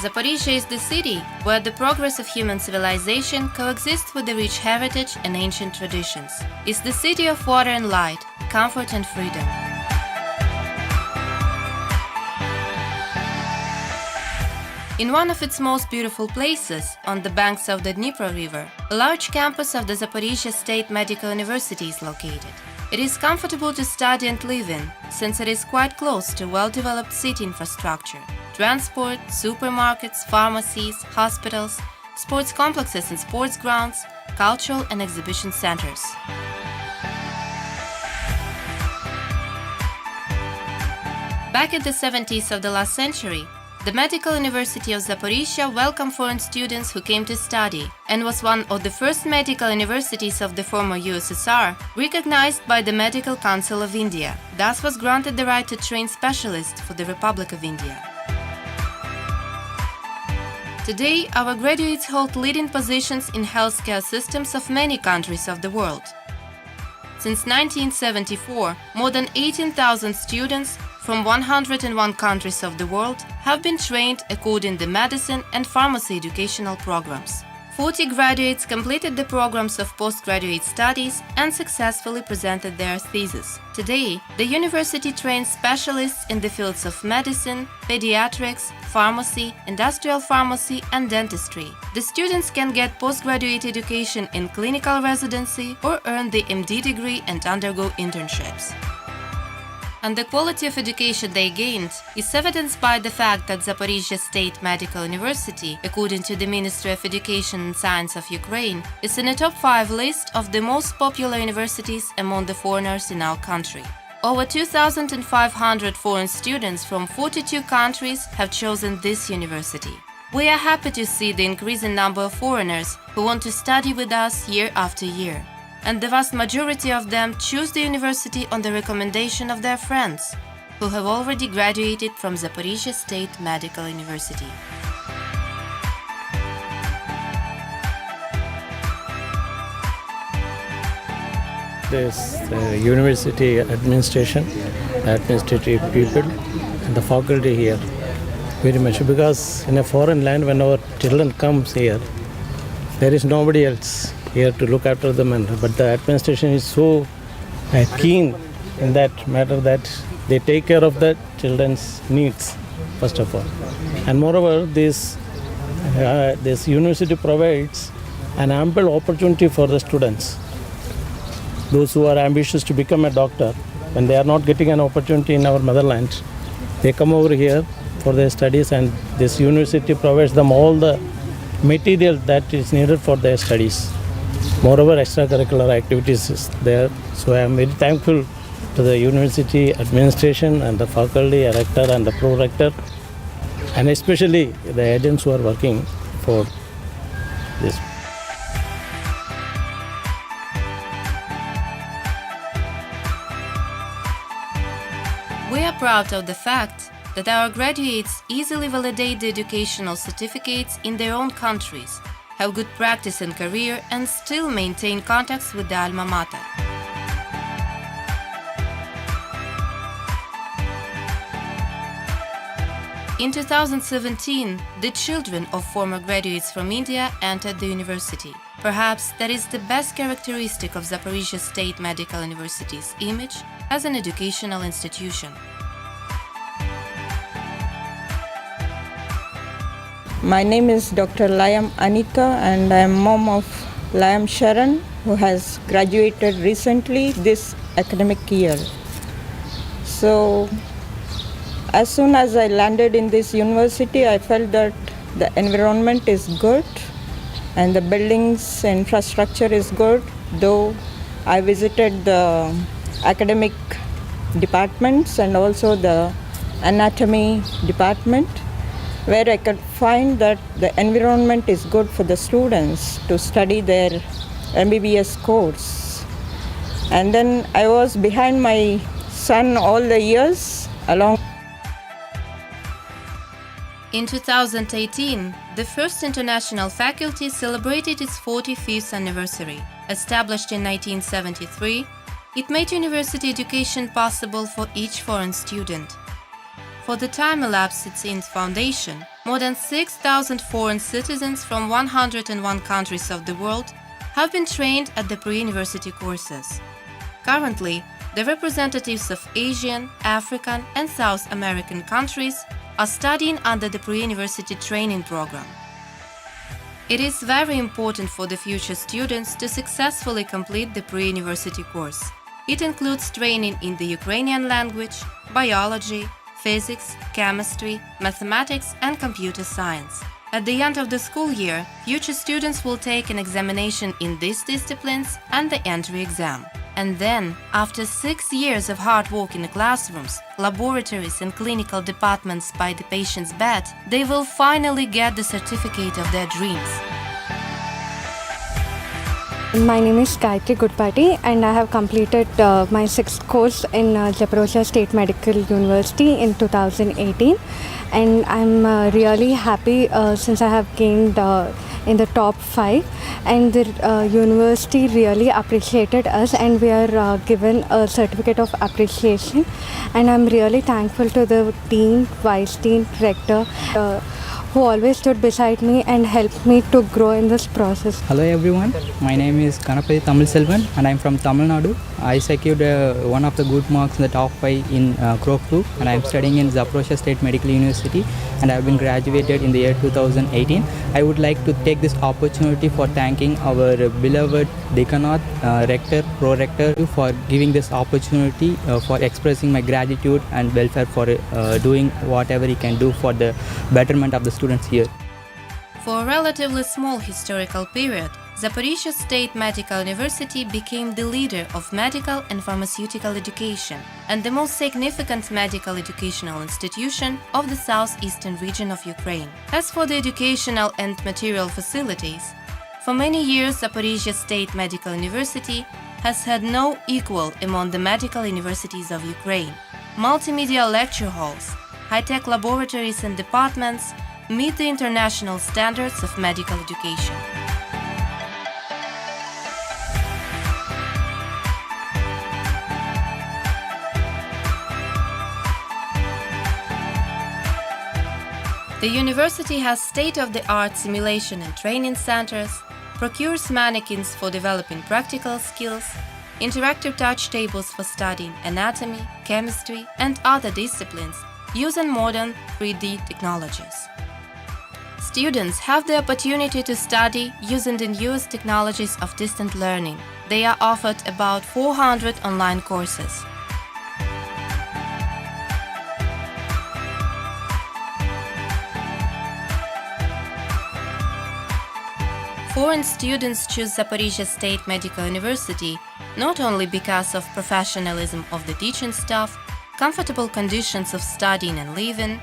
Zaporozhye is the city where the progress of human civilization coexists with the rich heritage and ancient traditions. It's the city of water and light, comfort and freedom. In one of its most beautiful places, on the banks of the Dnipro River, a large campus of the Zaporozhye State Medical University is located. It is comfortable to study and live in, since it is quite close to well-developed city infrastructure: transport, supermarkets, pharmacies, hospitals, sports complexes and sports grounds, cultural and exhibition centers. Back in the 70s of the last century, the Medical University of Zaporozhye welcomed foreign students who came to study and was one of the first medical universities of the former USSR recognized by the Medical Council of India. Thus was granted the right to train specialists for the Republic of India. Today, our graduates hold leading positions in healthcare systems of many countries of the world. Since 1974, more than 18,000 students from 101 countries of the world have been trained according to medicine and pharmacy educational programs. 40 graduates completed the programs of postgraduate studies and successfully presented their thesis. Today, the university trains specialists in the fields of medicine, pediatrics, pharmacy, industrial pharmacy, and dentistry. The students can get postgraduate education in clinical residency or earn the MD degree and undergo internships. And the quality of education they gained is evidenced by the fact that Zaporozhye State Medical University, according to the Ministry of Education and Science of Ukraine, is in the top 5 list of the most popular universities among the foreigners in our country. Over 2,500 foreign students from 42 countries have chosen this university. We are happy to see the increasing number of foreigners who want to study with us year after year. And the vast majority of them choose the university on the recommendation of their friends, who have already graduated from Zaporozhye State Medical University. This university administration, administrative people, and the faculty here very much, because in a foreign land, when our children comes here, there is nobody else here to look after them, but the administration is so keen in that matter that they take care of the children's needs first of all, and moreover this university provides an ample opportunity for the students, those who are ambitious to become a doctor. When they are not getting an opportunity in our motherland, they come over here for their studies, and this university provides them all the material that is needed for their studies. Moreover, extracurricular activities is there. So I am very thankful to the university administration and the faculty, rector and the pro-rector, and especially the agents who are working for this. We are proud of the fact that our graduates easily validate the educational certificates in their own countries, have good practice and career, and still maintain contacts with the alma mater. In 2017, the children of former graduates from India entered the university. Perhaps that is the best characteristic of Zaporozhye State Medical University's image as an educational institution. My name is Dr. Layam Anika, and I am mom of Layam Sharan, who has graduated recently this academic year. So, as soon as I landed in this university, I felt that the environment is good and the buildings infrastructure is good, though I visited the academic departments and also the anatomy department, where I could find that the environment is good for the students to study their MBBS course. And then I was behind my son all the years along. In 2018, the first international faculty celebrated its 45th anniversary. Established in 1973, it made university education possible for each foreign student. For the time elapsed since its foundation, more than 6,000 foreign citizens from 101 countries of the world have been trained at the pre-university courses. Currently, the representatives of Asian, African, and South American countries are studying under the pre-university training program. It is very important for the future students to successfully complete the pre-university course. It includes training in the Ukrainian language, biology, physics, chemistry, mathematics, and computer science. At the end of the school year, future students will take an examination in these disciplines and the entry exam. And then, after 6 years of hard work in the classrooms, laboratories and clinical departments by the patient's bed, they will finally get the certificate of their dreams. My name is Gayatri Gudpati and I have completed my 6th course in Zaporozhye State Medical University in 2018, and I'm really happy since I have gained in the top 5, and the university really appreciated us and we are given a certificate of appreciation, and I'm really thankful to the dean, vice dean, rector who always stood beside me and helped me to grow in this process. Hello everyone, my name is Kanapati Tamil Selvan and I'm from Tamil Nadu. I secured one of the good marks in the top 5 in Group 2, and I'm studying in Zaporozhye State Medical University and I've been graduated in the year 2018. I would like to take this opportunity for thanking our beloved Dekanat, Rector, Pro-Rector for giving this opportunity for expressing my gratitude and welfare for doing whatever he can do for the betterment of the students here. For a relatively small historical period, Zaporozhye State Medical University became the leader of medical and pharmaceutical education and the most significant medical educational institution of the southeastern region of Ukraine. As for the educational and material facilities, for many years Zaporozhye State Medical University has had no equal among the medical universities of Ukraine. Multimedia lecture halls, high-tech laboratories and departments meet the international standards of medical education. The university has state-of-the-art simulation and training centers, procures mannequins for developing practical skills, interactive touch tables for studying anatomy, chemistry, and other disciplines using modern 3D technologies. Students have the opportunity to study using the newest technologies of distant learning. They are offered about 400 online courses. Foreign students choose Zaporozhye State Medical University not only because of professionalism of the teaching staff, comfortable conditions of studying and living,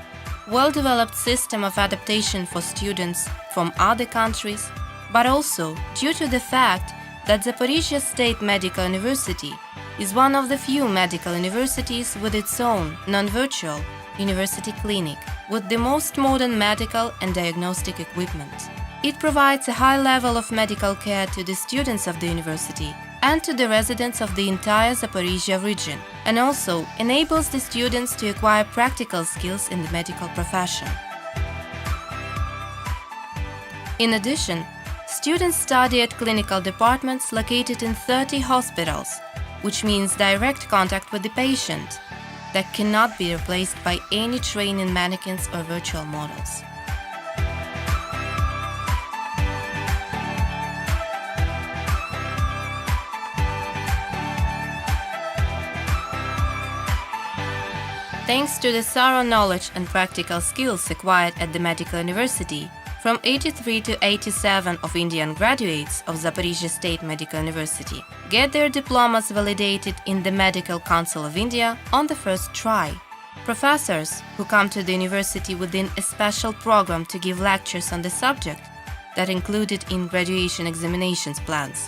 well-developed system of adaptation for students from other countries, but also due to the fact that Zaporozhye State Medical University is one of the few medical universities with its own non-virtual university clinic with the most modern medical and diagnostic equipment. It provides a high level of medical care to the students of the university and to the residents of the entire Zaporozhye region, and also enables the students to acquire practical skills in the medical profession. In addition, students study at clinical departments located in 30 hospitals, which means direct contact with the patient that cannot be replaced by any training mannequins or virtual models. Thanks to the thorough knowledge and practical skills acquired at the medical university, from 83 to 87 of Indian graduates of Zaporozhye State Medical University get their diplomas validated in the Medical Council of India on the first try. Professors who come to the university within a special program to give lectures on the subject that included in graduation examinations plans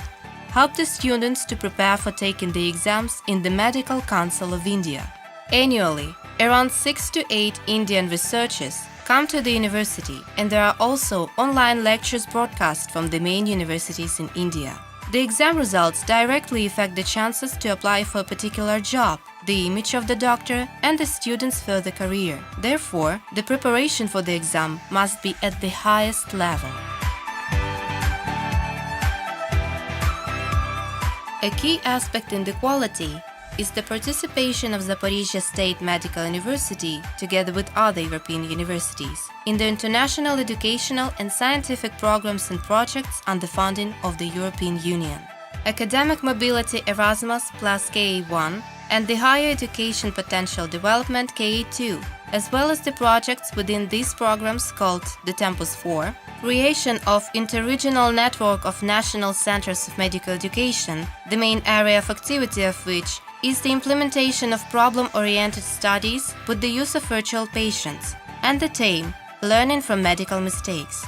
help the students to prepare for taking the exams in the Medical Council of India. Annually, around 6 to 8 Indian researchers come to the university, and there are also online lectures broadcast from the main universities in India. The exam results directly affect the chances to apply for a particular job, the image of the doctor, and the student's further career. Therefore, the preparation for the exam must be at the highest level. A key aspect in the quality is the participation of Zaporozhye State Medical University, together with other European universities, in the international educational and scientific programs and projects under funding of the European Union. Academic mobility Erasmus plus KA1 and the Higher Education Potential Development KA2, as well as the projects within these programs called the Tempus 4, creation of interregional network of national centers of medical education, the main area of activity of which is the implementation of problem-oriented studies with the use of virtual patients, and the theme, learning from medical mistakes.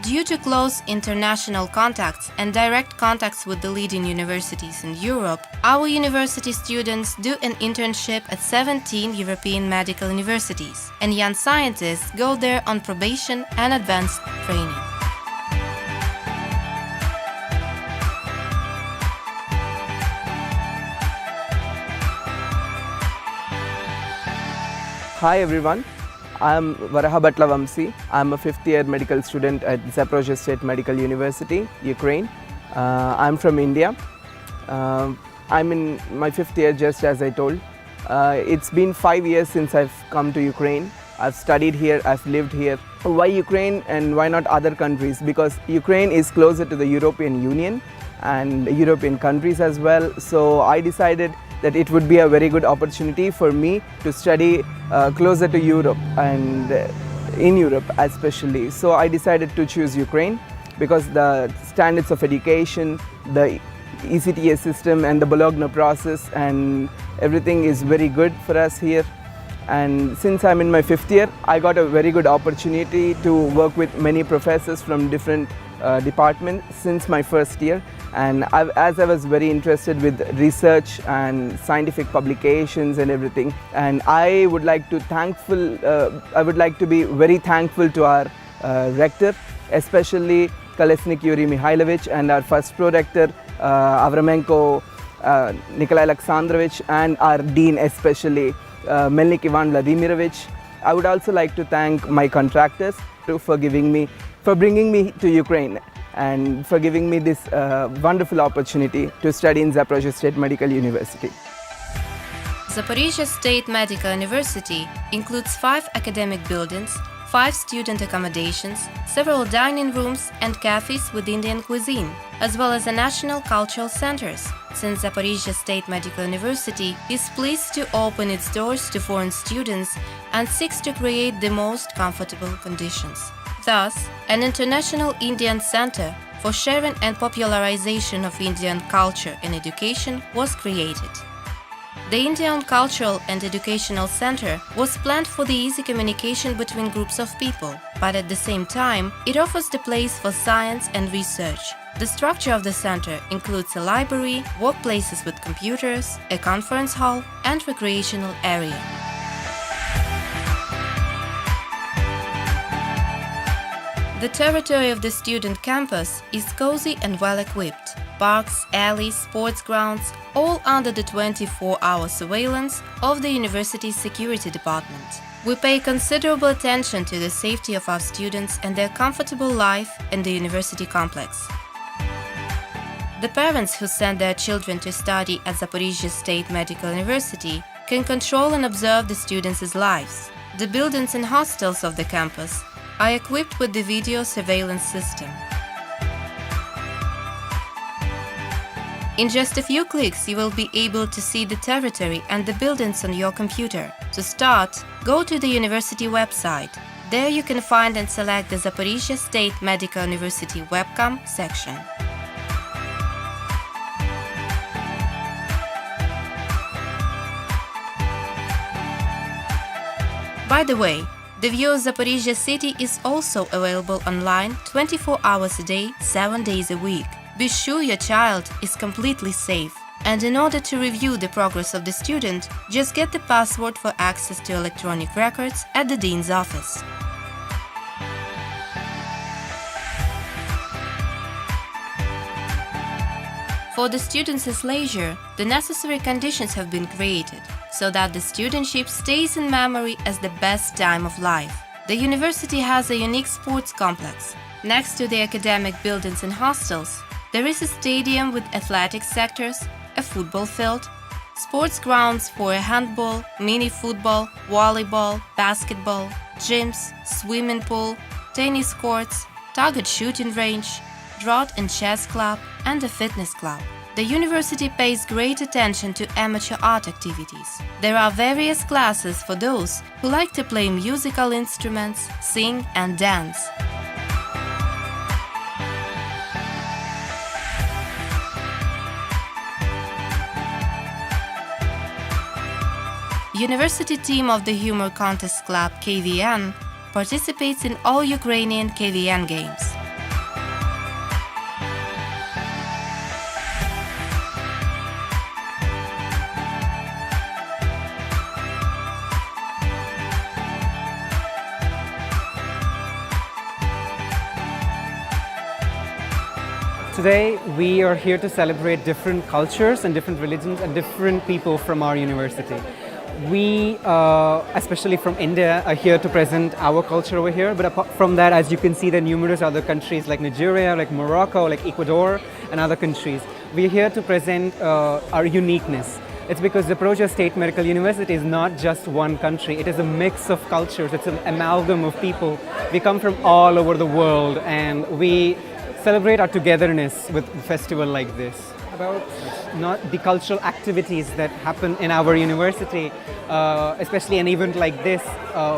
Due to close international contacts and direct contacts with the leading universities in Europe, our university students do an internship at 17 European medical universities, and young scientists go there on probation and advanced training. Hi everyone, I'm Varahabhatla Vamsi. I'm a fifth year medical student at Zaporozhye State Medical University, Ukraine. I'm from India. I'm in my fifth year, just as I told. It's been 5 years since I've come to Ukraine. I've studied here, I've lived here. Why Ukraine and why not other countries? Because Ukraine is closer to the European Union and European countries as well. So I decided that it would be a very good opportunity for me to study closer to Europe and in Europe especially. So I decided to choose Ukraine because the standards of education, the ECTS system and the Bologna process and everything is very good for us here. And since I'm in my fifth year, I got a very good opportunity to work with many professors from different departments since my first year. And as I was very interested with research and scientific publications and everything, and I would like to be very thankful to our rector, especially Kolesnik Yuri Mihailovich, and our first pro-rector Avramenko Nikolai Alexandrovich, and our dean especially Melnik Ivan Vladimirovich. I would also like to thank my contractors for bringing me to Ukraine and for giving me this wonderful opportunity to study in Zaporozhye State Medical University. Zaporozhye State Medical University includes 5 academic buildings, 5 student accommodations, several dining rooms and cafes with Indian cuisine, as well as a national cultural centers, since Zaporozhye State Medical University is pleased to open its doors to foreign students and seeks to create the most comfortable conditions. Thus, an international Indian center for sharing and popularization of Indian culture and education was created. The Indian Cultural and Educational Center was planned for the easy communication between groups of people, but at the same time, it offers the place for science and research. The structure of the center includes a library, workplaces with computers, a conference hall, and recreational area. The territory of the student campus is cozy and well-equipped. Parks, alleys, sports grounds, all under the 24-hour surveillance of the university's security department. We pay considerable attention to the safety of our students and their comfortable life in the university complex. The parents who send their children to study at Zaporozhye State Medical University can control and observe the students' lives. The buildings and hostels of the campus are equipped with the video surveillance system. In just a few clicks, you will be able to see the territory and the buildings on your computer. To start, go to the university website. There you can find and select the Zaporozhye State Medical University webcam section. By the way, the view of Zaporozhye city is also available online 24 hours a day, 7 days a week. Be sure your child is completely safe. And in order to review the progress of the student, just get the password for access to electronic records at the dean's office. For the students' leisure, the necessary conditions have been created so that the studentship stays in memory as the best time of life. The university has a unique sports complex. Next to the academic buildings and hostels, there is a stadium with athletic sectors, a football field, sports grounds for handball, mini-football, volleyball, basketball, gyms, swimming pool, tennis courts, target shooting range, draught and chess club, and a fitness club. The university pays great attention to amateur art activities. There are various classes for those who like to play musical instruments, sing, and dance. University team of the Humor Contest Club KVN participates in all Ukrainian KVN games. Today we are here to celebrate different cultures and different religions and different people from our university. We, especially from India, are here to present our culture over here, but apart from that, as you can see, there are numerous other countries like Nigeria, like Morocco, like Ecuador and other countries. We are here to present our uniqueness. It's because Zaporozhye State Medical University is not just one country, it is a mix of cultures, it's an amalgam of people. We come from all over the world and we celebrate our togetherness with a festival like this. About not the cultural activities that happen in our university, especially an event like this,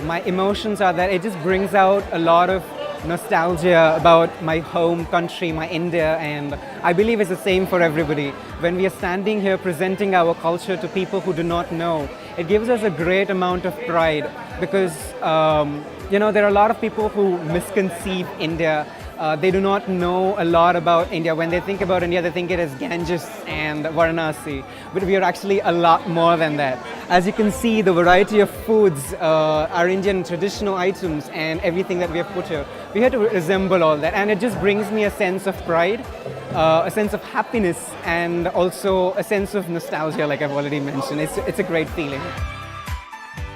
my emotions are that it just brings out a lot of nostalgia about my home country, my India, and I believe it's the same for everybody. When we are standing here presenting our culture to people who do not know, it gives us a great amount of pride because there are a lot of people who misconceive India. They do not know a lot about India. When they think about India, they think it is Ganges and Varanasi. But we are actually a lot more than that. As you can see, the variety of foods, our Indian traditional items and everything that we have put here, we had to resemble all that. And it just brings me a sense of pride, a sense of happiness, and also a sense of nostalgia, like I've already mentioned. It's a great feeling.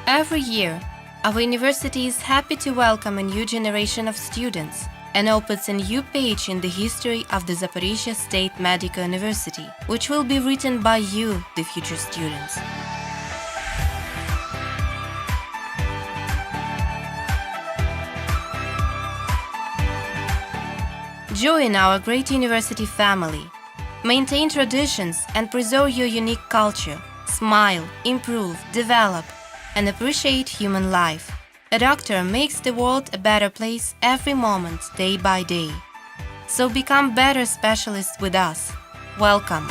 Every year, our university is happy to welcome a new generation of students and opens a new page in the history of the Zaporozhye State Medical University, which will be written by you, the future students. Join our great university family. Maintain traditions and preserve your unique culture. Smile, improve, develop, and appreciate human life. A doctor makes the world a better place every moment, day by day. So become better specialists with us. Welcome!